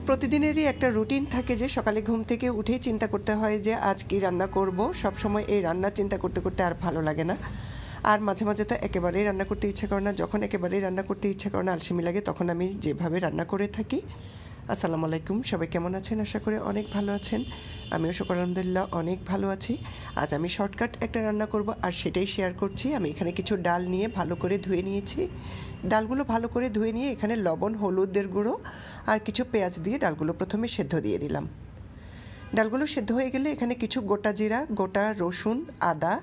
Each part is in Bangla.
প্রতিদিনেরই একটা রুটিন থাকে যে সকালে ঘুম থেকে উঠেই চিন্তা করতে হয় যে আজ কী রান্না করব। সব সময় এই রান্নার চিন্তা করতে করতে আর ভালো লাগে না। আর মাঝে মাঝে তো একেবারেই রান্না করতে ইচ্ছা করে না। যখন একেবারেই রান্না করতে ইচ্ছা করে না, আলসেমি লাগে, তখন আমি যেভাবে রান্না করে থাকি। আসসালামু আলাইকুম, সবাই কেমন আছেন? আশা করি অনেক ভালো আছেন। আমিও শুকর আলহামদুলিল্লাহ অনেক ভালো আছি। আজ আমি শর্টকাট একটা রান্না করব আর সেটাই শেয়ার করছি। আমি এখানে কিছু ডাল নিয়ে ভালো করে ধুয়ে নিয়েছি। ডালগুলো ভালো করে ধুয়ে নিয়ে এখানে লবণ, হলুদের গুঁড়ো আর কিছু পেঁয়াজ দিয়ে ডালগুলো প্রথমে সেদ্ধ দিয়ে দিলাম। ডালগুলো সেদ্ধ হয়ে গেলে এখানে কিছু গোটা জিরা, গোটা রসুন, আদা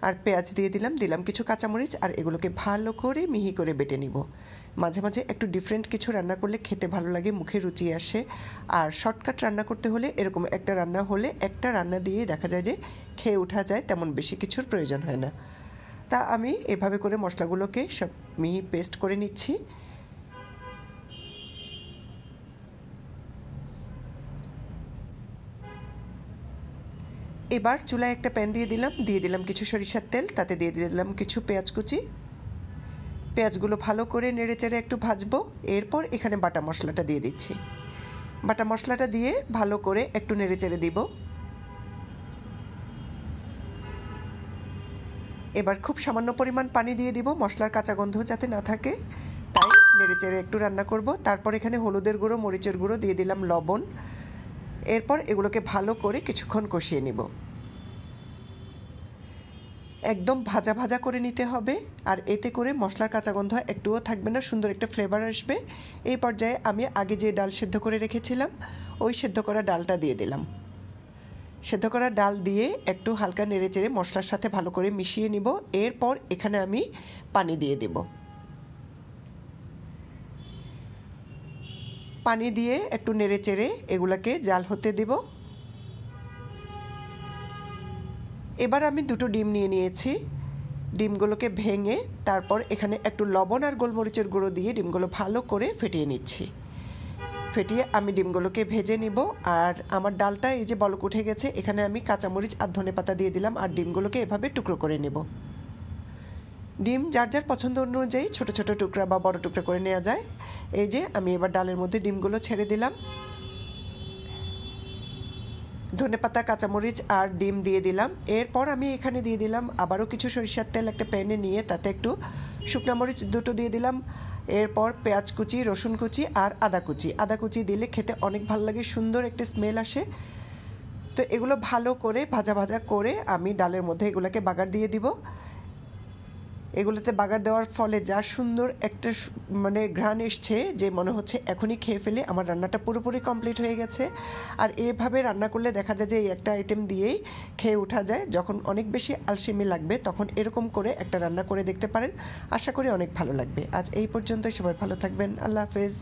আর পেঁয়াজ দিয়ে দিলাম কিছু কাঁচামরিচ, আর এগুলোকে ভালো করে মিহি করে বেটে নিব। মাঝে মাঝে একটু ডিফারেন্ট কিছু রান্না করলে খেতে ভালো লাগে, মুখে রুচি আসে। আর শর্টকাট রান্না করতে হলে এরকম একটা রান্না হলে একটা রান্না দিয়ে দেখা যায় যে খেয়ে ওঠা যায়, তেমন বেশি কিছুর প্রয়োজন হয় না। তা আমি এভাবে করে মশলাগুলোকে সব মিহি পেস্ট করে নিচ্ছি। এবার চুলায় একটা প্যান দিয়ে দিলাম কিছু সরিষার তেল, তাতে দিয়ে দিলাম কিছু পেঁয়াজ কুচি। পেঁয়াজগুলো ভালো করে নেড়েচেড়ে একটু ভাজবো। এরপর এখানে বাটা মশলাটা দিয়ে দিচ্ছি। বাটা মশলাটা দিয়ে ভালো করে একটু নেড়েচেড়ে দিব। এবার খুব সামান্য পরিমাণ পানি দিয়ে দিব, মশলার কাঁচা গন্ধ যাতে না থাকে, তাই নেড়েচেড়ে একটু রান্না করব। তারপর এখানে হলুদের গুঁড়ো, মরিচের গুঁড়ো দিয়ে দিলাম, লবণ। এরপর এগুলোকে ভালো করে কিছুক্ষণ কষিয়ে নিব। একদম ভাজা ভাজা করে নিতে হবে, আর এতে করে মশলার কাঁচা গন্ধ একটুও থাকবে না, সুন্দর একটা ফ্লেভার আসবে। এই পর্যায়ে আমি আগে যে ডাল সেদ্ধ করে রেখেছিলাম ওই সেদ্ধ করা ডালটা দিয়ে দিলাম। সেদ্ধ করা ডাল দিয়ে একটু হালকা নেড়েচেড়ে মশলার সাথে ভালো করে মিশিয়ে নিব। এরপর এখানে আমি পানি দিয়ে দেব। পানি দিয়ে একটু নেড়েচেড়ে এগুলাকে জাল হতে দেব। এবার আমি দুটো ডিম নিয়ে নিয়েছি। ডিমগুলোকে ভেঙে তারপর এখানে একটু লবণ আর গোলমরিচের গুঁড়ো দিয়ে ডিমগুলো ভালো করে ফেটিয়ে নিচ্ছি। ফেটিয়ে আমি ডিমগুলোকে ভেজে নিব। আর আমার ডালটা এই যে বলক উঠে গেছে, এখানে আমি কাঁচামরিচ আর ধনেপাতা দিয়ে দিলাম, আর ডিমগুলোকে এভাবে টুকরো করে নেব। ডিম যার যার পছন্দ অনুযায়ী ছোট ছোট টুকরা বা বড় টুকরা করে নেওয়া যায়। এই যে আমি এবার ডালের মধ্যে ডিমগুলো ছেড়ে দিলাম। ধনেপাতা, কাঁচামরিচ আর ডিম দিয়ে দিলাম। এরপর আমি এখানে দিয়ে দিলাম আবারও কিছু সরিষার তেল একটা প্যানে নিয়ে, তাতে একটু শুকনো মরিচ দুটো দিয়ে দিলাম। এরপর পেঁয়াজ কুচি, রসুন কুচি আর আদা কুচি দিলে খেতে অনেক ভালো লাগে, সুন্দর একটা স্মেল আসে। তো এগুলো ভালো করে ভাজা ভাজা করে আমি ডালের মধ্যে এগুলোকে বাগার দিয়ে দিব। এগুলোতে বাগার দেওয়ার ফলে যা সুন্দর একটা ঘ্রাণ এসছে যে মনে হচ্ছে এখনই খেয়ে ফেলে, আমার রান্নাটা পুরোপুরি কমপ্লিট হয়ে গেছে। আর এভাবে রান্না করলে দেখা যায় যে এই একটা আইটেম দিয়েই খেয়ে ওঠা যায়। যখন অনেক বেশি আলসেমি লাগবে তখন এরকম করে একটা রান্না করে দেখতে পারেন, আশা করি অনেক ভালো লাগবে। আজ এই পর্যন্তই, সবাই ভালো থাকবেন, আল্লাহ হাফেজ।